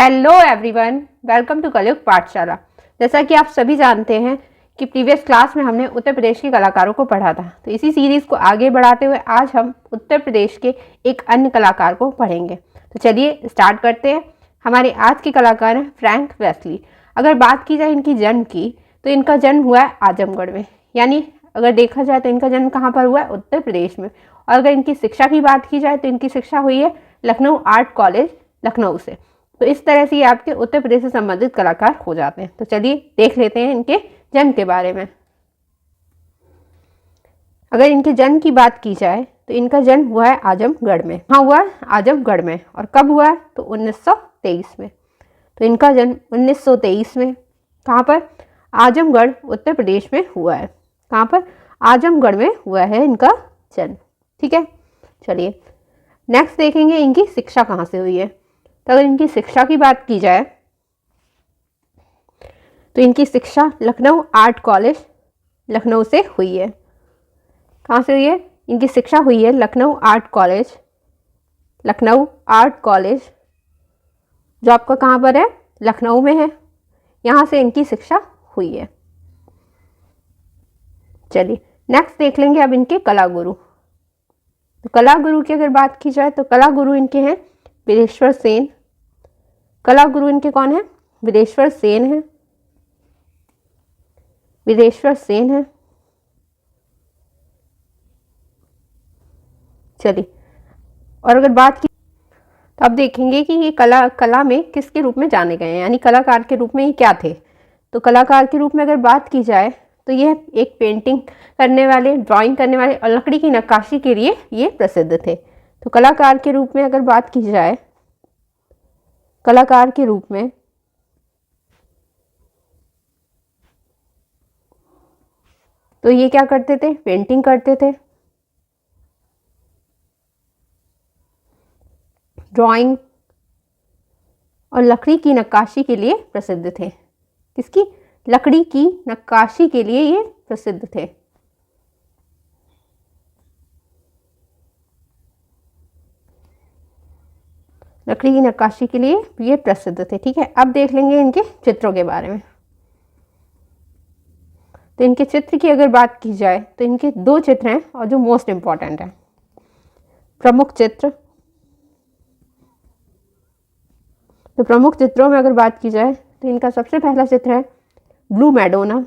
Hello everyone, welcome to कलयुग पाठशाला। जैसा कि आप सभी जानते हैं कि प्रीवियस क्लास में हमने उत्तर प्रदेश के कलाकारों को पढ़ा था, तो इसी सीरीज़ को आगे बढ़ाते हुए आज हम उत्तर प्रदेश के एक अन्य कलाकार को पढ़ेंगे। तो चलिए स्टार्ट करते हैं। हमारे आज के कलाकार हैं फ्रैंक वेस्ली। अगर बात की जाए इनकी जन्म की, तो इनका जन्म हुआ है आजमगढ़ में, यानी अगर देखा जाए तो इनका जन्म कहाँ पर हुआ है? उत्तर प्रदेश में। और अगर इनकी शिक्षा की बात की जाए तो इनकी शिक्षा हुई है लखनऊ आर्ट कॉलेज लखनऊ से। तो इस तरह से ये आपके उत्तर प्रदेश से संबंधित कलाकार हो जाते हैं। तो चलिए देख लेते हैं इनके जन्म के बारे में। अगर इनके जन्म की बात की जाए तो इनका जन्म हुआ है आजमगढ़ में। हाँ, हुआ है आजमगढ़ में। और कब हुआ है? तो 1923 में। तो इनका जन्म 1923 में कहाँ पर? आजमगढ़ उत्तर प्रदेश में हुआ है। कहाँ पर? आजमगढ़ में हुआ है इनका जन्म। ठीक है, चलिए नेक्स्ट देखेंगे इनकी शिक्षा कहाँ से हुई है। तो अगर इनकी शिक्षा की बात की जाए तो इनकी शिक्षा लखनऊ आर्ट कॉलेज लखनऊ से हुई है। कहाँ से हुई है? इनकी शिक्षा हुई है लखनऊ आर्ट कॉलेज जो आपका कहाँ पर है? लखनऊ में है। यहाँ से इनकी शिक्षा हुई है। चलिए नेक्स्ट देख लेंगे अब इनके कला गुरु। तो कला गुरु की अगर बात की जाए तो कला गुरु इनके हैं वीरेश्वर सेन। कला गुरु इनके कौन है? वीरेश्वर सेन है। वीरेश्वर सेन है। चलिए, और अगर बात की तो अब देखेंगे कि ये कला में किसके रूप में जाने गए हैं, यानी कलाकार के रूप में ये क्या थे। तो कलाकार के रूप में अगर बात की जाए तो ये एक पेंटिंग करने वाले, ड्राइंग करने वाले और लकड़ी की नक्काशी के लिए ये प्रसिद्ध थे। तो कलाकार के रूप में अगर बात की जाए, कलाकार के रूप में तो ये क्या करते थे? पेंटिंग करते थे, ड्राइंग और लकड़ी की नक्काशी के लिए प्रसिद्ध थे। किसकी? लकड़ी की नक्काशी के लिए ये प्रसिद्ध थे। लकड़ी की नक्काशी के लिए ये प्रसिद्ध थे। ठीक है, अब देख लेंगे इनके चित्रों के बारे में। तो इनके चित्र की अगर बात की जाए तो इनके दो चित्र हैं और जो मोस्ट इम्पॉर्टेंट है। प्रमुख चित्र, तो प्रमुख चित्रों में अगर बात की जाए तो इनका सबसे पहला चित्र है ब्लू मैडोना।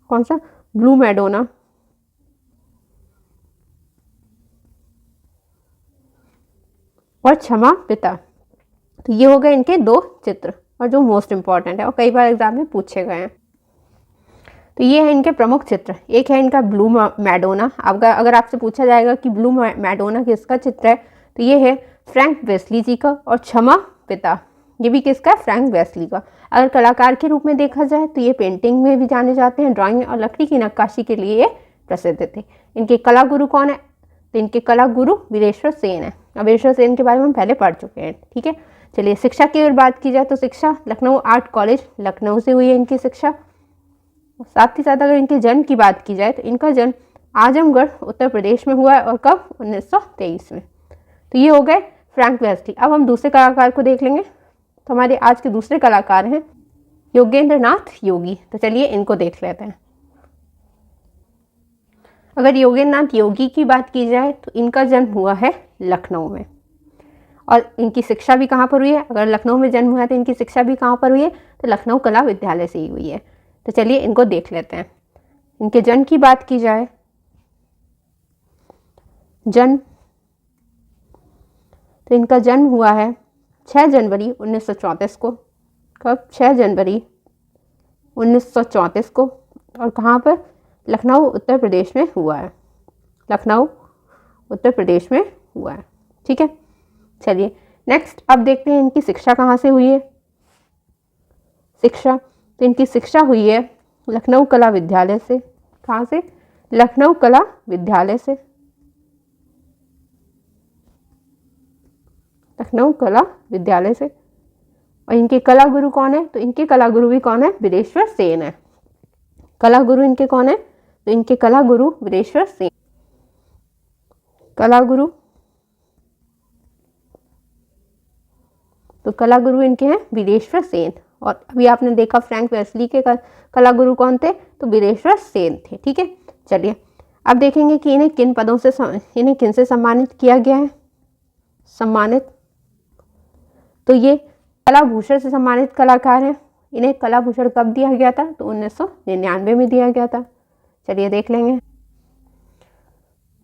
कौन सा? Blue Madonna. और क्षमा पिता। तो ये हो गए इनके दो चित्र और जो मोस्ट इम्पॉर्टेंट है और कई बार एग्जाम में पूछे गए हैं। तो ये है इनके प्रमुख चित्र। एक है इनका ब्लू मैडोना। अगर आपसे पूछा जाएगा कि ब्लू मैडोना किसका चित्र है, तो ये है फ्रैंक वेस्ली जी का। और क्षमा पिता ये भी किसका है? फ्रैंक वेस्ली का। अगर कलाकार के रूप में देखा जाए तो ये पेंटिंग में भी जाने जाते हैं, ड्राइंग और लकड़ी की नक्काशी के लिए ये प्रसिद्ध थे। इनके कला गुरु कौन है? तो इनके कला गुरु वीरेश्वर सेन है। अब वीरेश्वर सेन के बारे में हम पहले पढ़ चुके हैं। ठीक है, चलिए शिक्षा की अगर बात की जाए तो शिक्षा लखनऊ आर्ट कॉलेज लखनऊ से हुई है इनकी शिक्षा। साथ ही साथ अगर इनके जन्म की बात की जाए तो इनका जन्म आजमगढ़ उत्तर प्रदेश में हुआ है। और कब? 1923 में। तो ये हो गए फ्रैंक वेस्ली। अब हम दूसरे कलाकार को देख लेंगे। तो हमारे आज के दूसरे कलाकार हैं योगेंद्र नाथ योगी। तो चलिए इनको देख लेते हैं। अगर योगेंद्र नाथ योगी की बात की जाए तो इनका जन्म हुआ है लखनऊ में। और इनकी शिक्षा भी कहाँ पर हुई है? अगर लखनऊ में जन्म हुआ है तो इनकी शिक्षा भी कहाँ पर हुई है? तो लखनऊ कला विद्यालय से ही हुई है। तो चलिए इनको देख लेते हैं। इनके जन्म की बात की जाए, जन्म, तो इनका जन्म हुआ है 6 जनवरी 1934 को। कब? 6 जनवरी 1934 को। और कहाँ पर? लखनऊ उत्तर प्रदेश में हुआ है। लखनऊ उत्तर प्रदेश में हुआ है। ठीक है, चलिए नेक्स्ट अब देखते हैं इनकी शिक्षा कहाँ से हुई है। शिक्षा, तो इनकी शिक्षा हुई है लखनऊ कला विद्यालय से। कहाँ से? लखनऊ कला विद्यालय से। लखनऊ कला विद्यालय से। और इनके कला गुरु कौन है? तो इनके कला गुरु भी कौन है? वीरेश्वर सेन है। कला गुरु इनके कौन है? तो इनके कला गुरु वीरेश्वर सेन। कला गुरु तो कला गुरु इनके हैं वीरेश्वर सेन। और अभी आपने देखा फ्रैंक वेस्ली के कला गुरु कौन थे, तो वीरेश्वर सेन थे। ठीक है, चलिए अब देखेंगे कि इन्हें किन पदों से इन्हें किन से सम्मानित किया गया है। सम्मानित, तो ये कला भूषण से सम्मानित कलाकार हैं। इन्हें कला भूषण कब दिया गया था, तो 1999 में दिया गया था। चलिए देख लेंगे,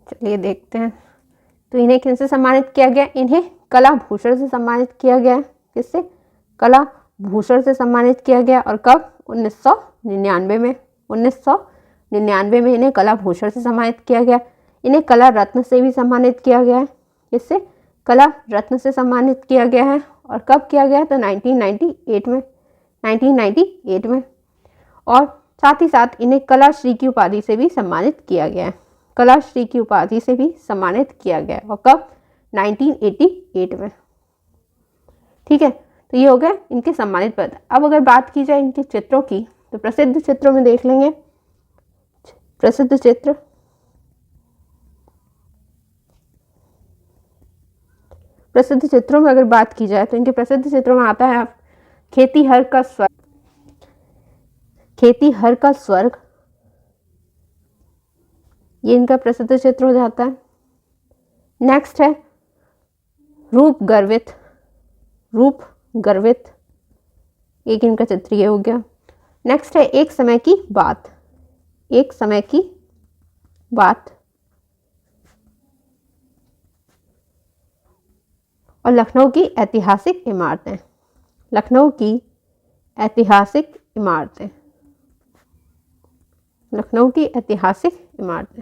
चलिए देखते हैं। तो इन्हें किन से सम्मानित किया गया, इन्हें कला भूषण से सम्मानित किया गया। किससे, कला भूषण से सम्मानित किया गया। और कब, 1999 में। 1999 में इन्हें कला भूषण से सम्मानित किया गया। इन्हें कला रत्न से भी सम्मानित किया गया है। इससे कला रत्न से सम्मानित किया गया है। और कब किया गया, तो 1998 में। 1998 में। और साथ ही साथ इन्हें कला श्री की उपाधि से भी सम्मानित किया गया है। कला श्री की उपाधि से भी सम्मानित किया गया है। और कब, 1988 में। ठीक है, तो ये हो गए इनके सम्मानित पद। अब अगर बात की जाए इनके चित्रों की, तो प्रसिद्ध चित्रों में देख लेंगे। प्रसिद्ध चित्र, प्रसिद्ध चित्रों में अगर बात की जाए तो इनके प्रसिद्ध चित्रों में आता है खेतीहर का स्वर्ग। खेतीहर का स्वर्ग, ये इनका प्रसिद्ध चित्र हो जाता है। नेक्स्ट है रूप गर्वित। रूप गर्वित, एक इनका चित्र ये हो गया। नेक्स्ट है एक समय की बात। एक समय की बात। और लखनऊ की ऐतिहासिक इमारतें। लखनऊ की ऐतिहासिक इमारतें। लखनऊ की ऐतिहासिक इमारतें।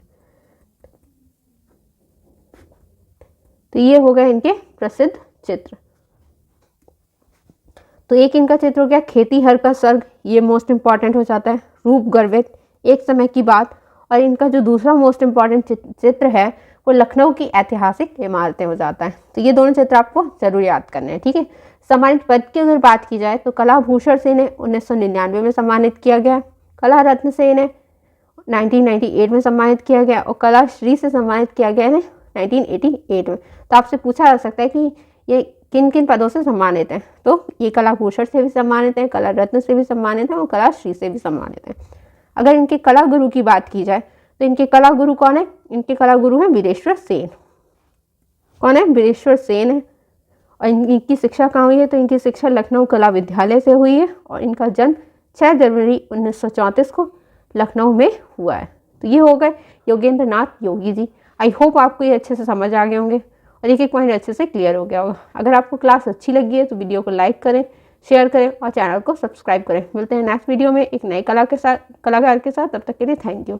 तो ये हो गए इनके प्रसिद्ध चित्र। तो एक इनका चित्र हो गया खेतीहर का स्वर्ग, ये मोस्ट इंपॉर्टेंट हो जाता है। रूप गर्वित, एक समय की बात। और इनका जो दूसरा मोस्ट इंपॉर्टेंट चित्र है वो लखनऊ की ऐतिहासिक इमारतें हो जाता है। तो ये दोनों चित्र आपको जरूर याद करने हैं। ठीक है, सम्मानित पद की अगर बात की जाए तो कला भूषण से इन्हें 1999 में सम्मानित किया गया। कला रत्न से इन्हें 1998 में सम्मानित किया गया। और कला श्री से सम्मानित किया गया इन्हें 1988 में। तो आपसे पूछा जा सकता है कि ये किन किन पदों से सम्मानित हैं, तो ये कला भूषण से भी सम्मानित हैं, कला रत्न से भी सम्मानित हैं और कला श्री से भी सम्मानित हैं। अगर इनके कला गुरु की बात की जाए तो इनके कला गुरु कौन है, इनके कला गुरु हैं वीरेश्वर सेन। कौन है, वीरेश्वर सेन है। और इनकी शिक्षा कहाँ हुई है, तो इनकी शिक्षा लखनऊ कला विद्यालय से हुई है। और इनका जन्म 6 जनवरी 1934 को लखनऊ में हुआ है। तो ये हो गए योगेंद्र नाथ योगी जी। आई होप आपको ये अच्छे से समझ आ गए होंगे और एक एक पॉइंट अच्छे से क्लियर हो गया होगा। अगर आपको क्लास अच्छी लगी है तो वीडियो को लाइक करें, शेयर करें और चैनल को सब्सक्राइब करें। मिलते हैं नेक्स्ट वीडियो में एक नए कलाकार के साथ। तब तक के लिए थैंक यू।